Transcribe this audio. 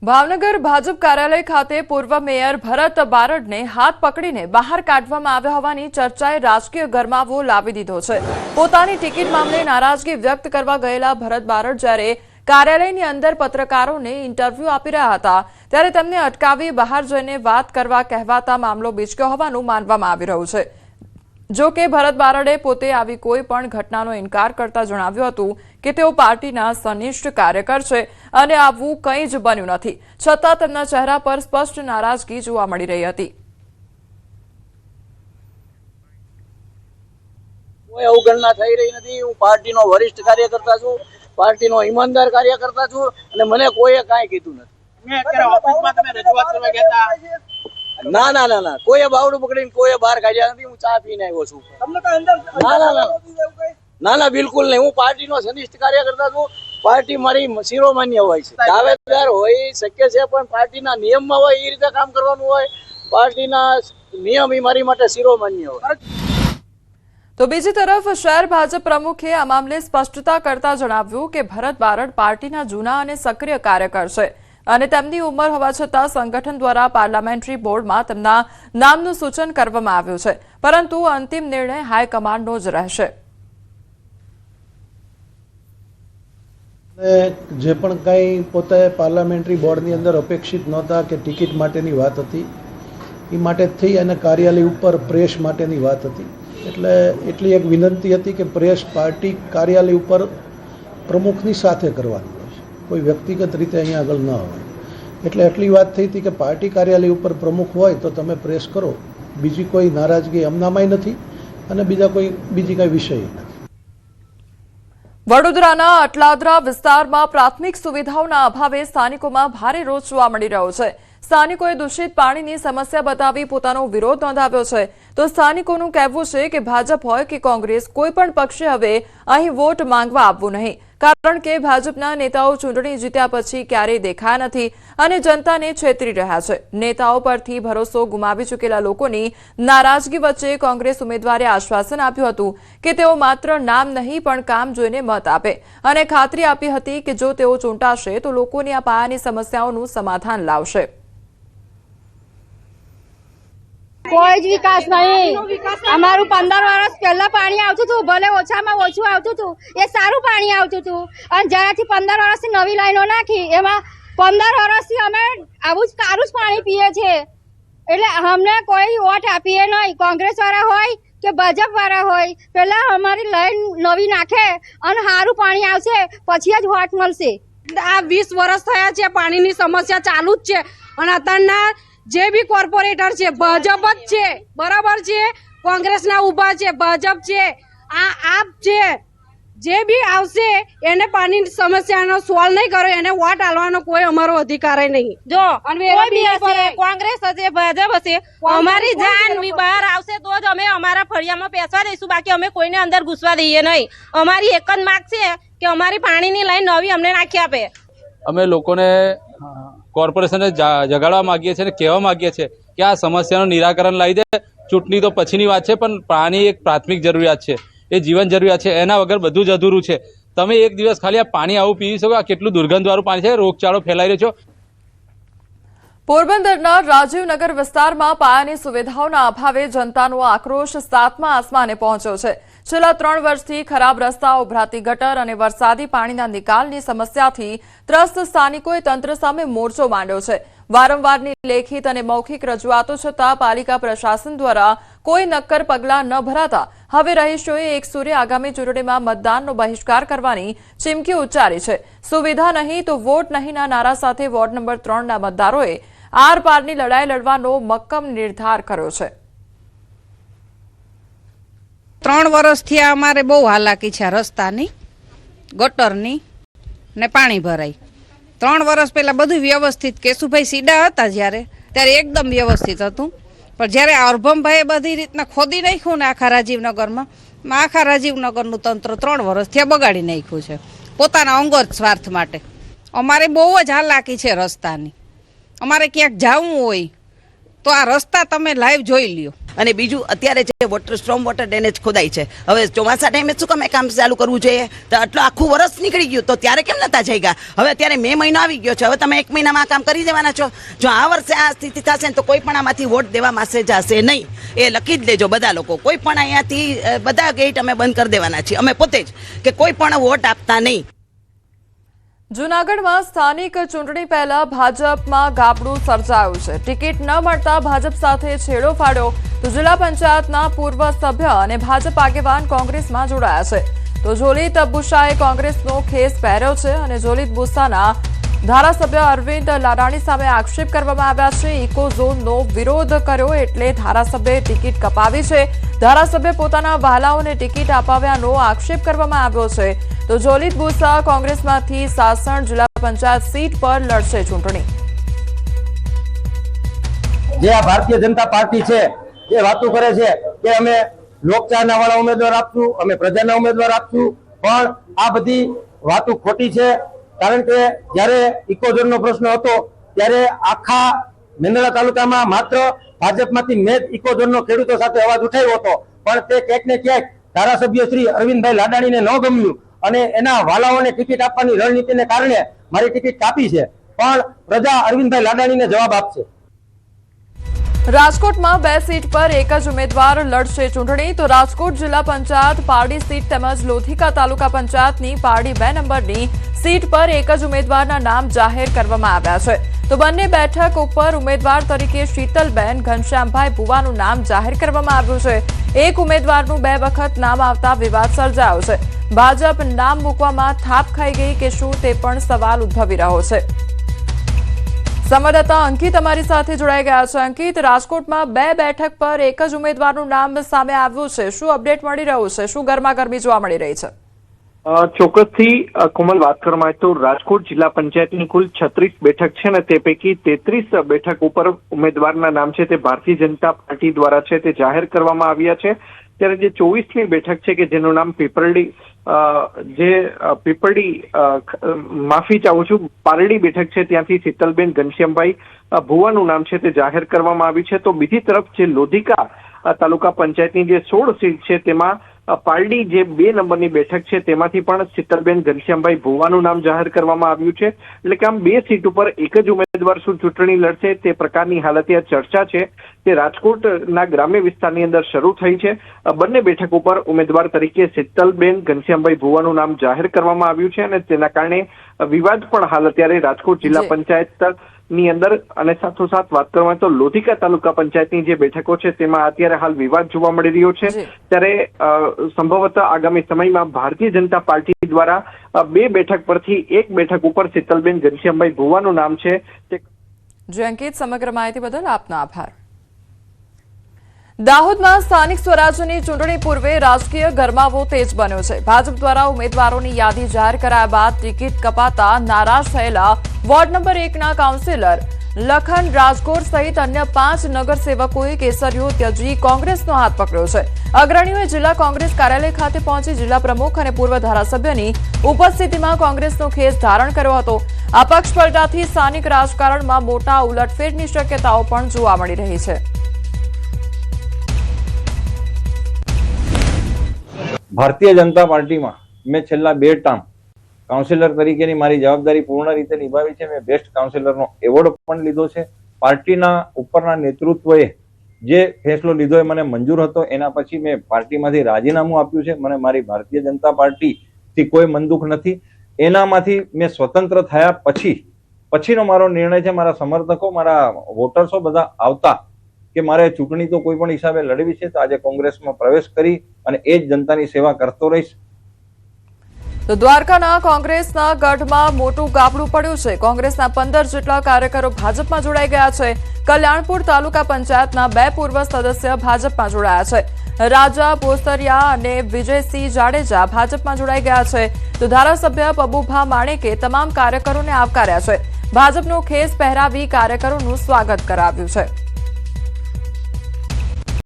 ભાવનગર ભાજપ કાર્યાલય ખાતે પૂર્વ મેયર ભરત બારડને હાથ પકડીને બહાર કાઢવામાં આવ્યા હોવાની ચર્ચાએ રાજકીય ગરમાવો લાવી દીધો છે। પોતાની ટિકિટ મામલે નારાજગી વ્યક્ત કરવા ગયેલા ભરત બારડ જ્યારે કાર્યાલયની અંદર પત્રકારોને ઇન્ટરવ્યુ આપી રહ્યા હતા ત્યારે તેમને અટકાવી બહાર જઈને વાત કરવા કહેવાતા મામલો બીચક્યો હોવાનું માનવામાં આવી રહ્યું છે। જો કે ભરત બારડે પોતે આવી કોઈ પણ ઘટનાનો ઇનકાર કરતા જણાવ્યું હતું કે તેઓ પાર્ટીના સનિષ્ઠ કાર્યકર છે અને આવું કંઈ જ બન્યું નથી, છતાં તેમના ચહેરા પર સ્પષ્ટ નારાજગી જોવા મળી રહી હતી। કોઈ અવગણના થઈ રહી નથી। હું પાર્ટીનો વરિષ્ઠ કાર્યકર્તા છું, પાર્ટીનો ઈમાનદાર કાર્યકર્તા છું અને મને કોઈએ કાંઈ કીધું નથી। ના ના ના ના, કોઈએ બાવડું પકડીને કોઈએ બહાર કાઢ્યા નથી। હું ચા પીને આવ્યો છું। ના ના બિલકુલ નહીં। હું પાર્ટીનો સનિષ્ઠ કાર્યકર્તા છું। પાર્ટી મારી શિરોમાન્ય હોય છે, દાવેદાર હોય શક્ય છે, પણ પાર્ટીના નિયમમાં હોય એ રીતે કામ કરવાનું હોય। પાર્ટીના નિયમ એ મારી માટે શિરોમાન્ય હોય। તો બીજી તરફ શહેર ભાજપ પ્રમુખે આ મામલે સ્પષ્ટતા કરતા જણાવ્યું કે ભરત બારડ પાર્ટીના જૂના અને સક્રિય કાર્યકર છે અને તેમની ઉંમર હોવા છતાં સંગઠન દ્વારા પાર્લામેન્ટરી બોર્ડમાં તેમના નામનું સૂચન કરવામાં આવ્યું છે, પરંતુ અંતિમ નિર્ણય હાઈકમાન્ડનો જ રહેશે। જે પણ કંઈ પોતે પાર્લામેન્ટરી બોર્ડની અંદર અપેક્ષિત નહોતા કે ટિકિટ માટેની વાત હતી એ માટે થઈ અને કાર્યાલય ઉપર પ્રેસ માટેની વાત હતી, એટલે એટલી એક વિનંતી હતી કે પ્રેસ પાર્ટી કાર્યાલય ઉપર પ્રમુખની સાથે કરવાની હોય છે, કોઈ વ્યક્તિગત રીતે અહીંયા આગળ ન હોય। એટલે એટલી વાત થઈ હતી કે પાર્ટી કાર્યાલય ઉપર પ્રમુખ હોય તો તમે પ્રેસ કરો, બીજી કોઈ નારાજગી અમનામાંય નથી અને બીજી કંઈ વિષય નથી। વડોદરાના અટલાદરા વિસ્તારમાં પ્રાથમિક સુવિધાઓના અભાવે સ્થાનિકોમાં ભારે રોષ જોવા મળી રહ્યો છે। સ્થાનિકોએ દૂષિત પાણીની સમસ્યા બતાવી પોતાનો વિરોધ નોંધાવ્યો છે, તો સ્થાનિકોનું કહેવું છે કે ભાજપ હોય કે કોંગ્રેસ કોઈ પણ પક્ષે હવે અહીં વોટ માંગવા આવવું નહીં, કારણ કે ભાજપના નેતાઓ ચૂંટણી જીત્યા પછી ક્યારેય દેખાયા નથી અને જનતાને છેતરી રહ્યા છે। નેતાઓ પરથી ભરોસો ગુમાવી ચૂકેલા લોકોની નારાજગી વચ્ચે કોંગ્રેસ ઉમેદવારે આશ્વાસન આપ્યું હતું કે તેઓ માત્ર નામ નહીં પણ કામ જોઈને મત આપે અને ખાતરી આપી હતી કે જો તેઓ ચૂંટાશે તો લોકોની આ પાયાની સમસ્યાઓનું સમાધાન લાવશે। કોઈ જ વિકાસ નહીં। અમારું 15 વર્ષ પહેલા પાણી આવતું હતું, ભલે ઓછામાં ઓછું આવતું હતું, એ સારું પાણી આવતું હતું અને જ્યારથી 15 વર્ષથી નવી લાઈનો નાખી એમાં 15 વર્ષથી અમે આવું જ સારું જ પાણી પીએ છીએ। એટલે અમને કોઈ વોટ આપીએ નહીં, કોંગ્રેસ વાળા હોય કે ભાજપ વાળા હોય, પહેલા અમારી લાઈન નવી નાખે અને સારું પાણી આવશે પછી જ વોટ મળશે। આ 20 વર્ષ થયા છે, પાણીની સમસ્યા ચાલુ જ છે અને અત્યારના જે બી કોર્પોરેટર છે ભાજપ જ છે, બરાબર છે। કોંગ્રેસના ઉભા છે, ભાજપ છે, આ આપ છે, જે બી આવશે એને પાણીની સમસ્યાનો સોલ્વ નહીં કરો, એને વોટ આલવાનો કોઈ અમારો અધિકાર નહીં। જો કોંગ્રેસ હશે, ભાજપ હશે, અમારી જાન બહાર આવશે તો જ અમે અમારા ફળિયામાં પેસવા દઈશું, બાકી અમે કોઈને અંદર ઘૂસવા દઈએ નહીં। અમારી એક જ માંગ છે કે અમારી પાણીની લાઈન નવી અમને નાખી આપે। અમે લોકોને કોર્પોરેશને જગાડવા માંગીએ છીએ અને કહેવા માંગીએ છીએ કે આ સમસ્યાનું નિરાકરણ લાવી દે। ચૂંટણી તો પછીની વાત છે, પણ પાણી એક પ્રાથમિક જરૂરિયાત છે, એ જીવન જરૂરિયાત છે, એના વગર બધું જ અધૂરું છે। તમે એક દિવસ ખાલી આ પાણી આવું પી શકો, આ કેટલું દુર્ગંધવાળું પાણી છે, રોગચાળો ફેલાઈ રહ્યો છે। પોરબંદરના રાજીવનગર વિસ્તારમાં પાયાની સુવિધાઓના અભાવે જનતાનો આક્રોશ 7મા આસમાને પહોંચ્યો છે। છેલ્લા 3 વર્ષથી ખરાબ રસ્તા, ઉભરાતી ગટર અને વરસાદી પાણીના નિકાલની સમસ્યાથી ત્રસ્ત સ્થાનિકોએ તંત્ર સામે મોરચો માંડ્યો છે। વારંવારની લેખિત અને મૌખિક રજૂઆતો છતાં પાલિકા પ્રશાસન દ્વારા કોઈ નક્કર પગલાં ન ભરાતા હવે રહીશોએ એક સૂરે આગામી ચૂંટણીમાં મતદાનનો બહિષ્કાર કરવાની ચીમકી ઉચ્ચારી છે। સુવિધા નહીં તો વોટ નહીંના નારા સાથે વોર્ડ નંબર 3ના મતદારોએ આર પારની લડાઈ લડવાનો મક્કમ નિર્ધાર કર્યો છે। 3 વર્ષથી અમારે બહુ હાલાકી છે, રસ્તાની, ગટરની ને પાણી ભરાય। 3 વર્ષ પહેલા બધું વ્યવસ્થિત, કેશુભાઈ સીડા હતા જ્યારે ત્યારે એકદમ વ્યવસ્થિત હતું, પણ જ્યારે અરભમભાઈએ બધી રીતના ખોદી નાખ્યું ને આખા રાજીવનગરમાં, આખા રાજીવનગરનું તંત્ર 3 વર્ષથી બગાડી નાખ્યું છે પોતાના અંગત સ્વાર્થ માટે। અમારે બહુ જ હાલાકી છે રસ્તાની। અમારે ક્યાંક જવું હોય તો આ રસ્તા તમે લાઈવ જોઈ લ્યો। અને બીજું અત્યારે જે સ્ટ્રોમ વોટર ડ્રેનેજ ખોદાય છે, હવે ચોમાસા ટાઈમે શું કામ એ કામ ચાલુ કરવું જોઈએ? તો આટલું આખું વરસ નીકળી ગયું તો ત્યારે કેમ નતા જઈ ગયા? હવે અત્યારે મે મહિનો આવી ગયો છે, હવે તમે 1 મહિનામાં આ કામ કરી દેવાના છો? જો આ વર્ષે આ સ્થિતિ થશે ને તો કોઈ પણ આમાંથી વોટ દેવા માટે જશે નહીં, એ લખી જ લેજો બધા લોકો. કોઈ પણ અહીંયાથી બધા ગેટ અમે બંધ કરી દેવાના છીએ, અમે પોતે જ, કે કોઈ પણ વોટ આપતા નહીં. જૂનાગઢમાં સ્થાનિક ચૂંટણી પહેલા ભાજપમાં ગાબડું સર્જાયું છે. ટિકિટ ન મળતા ભાજપ સાથે છેડો ફાડ્યો તો જિલ્લા પંચાયતના પૂર્વ સભ્ય અને ભાજપ આગેવાન કોંગ્રેસમાં જોડાયા છે. તો જોલિત બુસાએ કોંગ્રેસનો ખેસ પહેર્યો છે અને જોલિત બુસાના ધારાસભ્ય અરવિંદ લાડાણી સામે આક્ષેપ કરવામાં આવ્યા છે. ઇકો ઝોનનો વિરોધ કર્યો એટલે ધારાસભ્યએ ટિકિટ કપાવી છે. ધારાસભ્ય પોતાના વહાલાઓને ટિકિટ અપાવ્યાનો આક્ષેપ કરવામાં આવ્યો છે. તો જોલિત બુસા કોંગ્રેસમાંથી સાસણ જિલ્લા પંચાયત સીટ પર લડશે ચૂંટણી. જે આ ભારતીય જનતા પાર્ટી છે એ વાતો કરે છે કે અમે લોકચાહના વાળા ઉમેદવાર આપશું, અમે પ્રજાના ઉમેદવાર આપશું, પણ આ બધી વાતો ખોટી છે. કારણ કે જ્યારે ઇકોઝોનનો પ્રશ્ન હતો ત્યારે આખા મેંદરડા તાલુકામાં માત્ર ભાજપમાંથી મેં જ ઇકોઝોનનો ખેડૂતો સાથે અવાજ ઉઠાવ્યો હતો, પણ તે ક્યાંક ને ક્યાંક ધારાસભ્ય શ્રી અરવિંદભાઈ લાડાણીને ન ગમ્યું અને એના વાલાઓને ટિકિટ આપવાની રણનીતિને કારણે મારી ટિકિટ કાપી છે. પણ પ્રજા અરવિંદભાઈ લાડાણીને જવાબ આપશે. રાજકોટમાં 2 સીટ પર એક જ ઉમેદવાર લડશે ચૂંટણી. તો રાજકોટ જિલ્લા પંચાયત પારડી સીટ તેમજ લોધિકા તાલુકા પંચાયતની પારડી 2 નંબરની સીટ પર એક જ ઉમેદવારના નામ જાહેર કરવામાં આવ્યા છે. તો બંને બેઠક ઉપર ઉમેદવાર તરીકે શીતલબેન ઘનશ્યામભાઈ ભુવાનું નામ જાહેર કરવામાં આવ્યું છે. એક ઉમેદવારનું 2 વખત નામ આવતા વિવાદ સર્જાયો છે. ભાજપ નામ મૂકવામાં થાપ ખાઈ ગઈ કે શું તે પણ સવાલ ઉદ્ભવી રહ્યો છે. સંવાદદાતા અંકિત અમારી સાથે જોડાઈ ગયા છે. અંકિત, રાજકોટમાં 2 બેઠક પર એક જ ઉમેદવારનું નામ સામે આવ્યું છે, શું અપડેટ મળી રહ્યું છે? શું ગરમાગરમી જોવા મળી રહી છે? ચોક્કસથી કોમલ, વાત કરવામાં આવે તો રાજકોટ જિલ્લા પંચાયતની કુલ 36 બેઠક છે ને તે પૈકી 33 બેઠક ઉપર ઉમેદવારના નામ છે તે ભારતીય જનતા પાર્ટી દ્વારા છે તે જાહેર કરવામાં આવ્યા છે. ત્યારે જે 24મી બેઠક છે કે જેનું નામ પારડી બેઠક છે ત્યાંથી શીતલબેન ઘનશ્યામભાઈ ભુવાનું નામ છે તે જાહેર કરવામાં આવ્યું છે. તો બીજી તરફ જે લોધિકા તાલુકા પંચાયતની જે 16 સીટ છે તેમાં પારડી જે 2 નંબરની બેઠક છે તેમાંથી પણ શીતલબેન ઘનશ્યામભાઈ ભુવાનું નામ જાહેર કરવામાં આવ્યું છે. એટલે કે આમ 2 સીટ ઉપર એક જ ઉમેદવાર શું ચૂંટણી લડશે તે પ્રકારની હાલતીય ચર્ચા છે તે રાજકોટના ગ્રામ્ય વિસ્તારની અંદર શરૂ થઈ છે. બંને બેઠક ઉપર ઉમેદવાર તરીકે શીતલબેન ઘનશ્યામભાઈ ભુવાનું નામ જાહેર કરવામાં આવ્યું છે અને તેના કારણે વિવાદ પણ હાલ અત્યારે રાજકોટ જિલ્લા પંચાયત ની અંદર અને સાથોસાથ વાત કરવામાં તો લોધિકા તાલુકા પંચાયતની જે બેઠકો છે તેમાં અત્યારે હાલ વિવાદ જોવા મળી રહ્યો છે. ત્યારે સંભવતઃ આગામી સમયમાં ભારતીય જનતા પાર્ટી દ્વારા 2 બેઠક પરથી 1 બેઠક ઉપર શીતલબેન ઘનશ્યામભાઈ ભુવાનું નામ છે તે. જી અંકિત, સમગ્ર માહિતી બદલ આપનો આભાર. દાહોદમાં સ્થાનિક સ્વરાજ્યની ચૂંટણી પૂર્વે રાજકીય ગરમાવો તેજ બન્યો છે. ભાજપ દ્વારા ઉમેદવારોની યાદી જાહેર કરાયા બાદ ટિકિટ કપાતા નારાજ થયેલા વોર્ડ નંબર 1ના કાઉન્સિલર લખન રાજગોર સહિત અન્ય 5 નગરસેવકોએ કેસરીઓ ત્યજી કોંગ્રેસનો હાથ પકડ્યો છે. અગ્રણીઓએ જિલ્લા કોંગ્રેસ કાર્યાલય ખાતે પહોંચી જિલ્લા પ્રમુખ અને પૂર્વ ધારાસભ્યની ઉપસ્થિતિમાં કોંગ્રેસનો ખેસ ધારણ કર્યો હતો. આ પક્ષ પલટાથી સ્થાનિક રાજકારણમાં મોટા ઉલટફેરની શક્યતાઓ પણ જોવા મળી રહી છે. ભારતીય જનતા પાર્ટીમાં મેં છેલ્લા 2 ટર્મ કાઉન્સિલર તરીકેની મારી જવાબદારી પૂર્ણ રીતે નિભાવી છે. મેં બેસ્ટ કાઉન્સિલરનો એવોર્ડ પણ લીધો છે. પાર્ટીના ઉપરના નેતૃત્વએ જે ફેસલો લીધો એ મને મંજૂર હતો. એના પછી મેં પાર્ટીમાંથી રાજીનામું આપ્યું છે. મને મારી ભારતીય જનતા પાર્ટીથી કોઈ મનદુખ નથી. એનામાંથી મેં સ્વતંત્ર થયા પછીનો મારો નિર્ણય છે. મારા સમર્થકો, મારા વોટર્સો બધા આવતા કે મારે ચૂંટણી તો કોઈ પણ હિસાબે લડવી છે, તો આજે કોંગ્રેસમાં પ્રવેશ કરી અને એ જ જનતાની સેવા કરતો રહીશ. તો દ્વારકાના કોંગ્રેસના ગઢમાં મોટું ગાબડું પડ્યું છે. કોંગ્રેસના 15 જેટલા કાર્યકરો ભાજપમાં જોડાઈ ગયા છે. કલ્યાણપુર તાલુકા પંચાયતના 2 પૂર્વ સદસ્ય ભાજપમાં જોડાયા છે. રાજા પોસ્તરિયા અને વિજયસિંહ જાડેજા ભાજપમાં જોડાઈ ગયા છે. તો ધારાસભ્ય પબુભા માણેકે તમામ કાર્યકરોને આવકાર્યા છે. ભાજપનો ખેસ પહેરાવી કાર્યકરોનું સ્વાગત કરાવ્યું છે.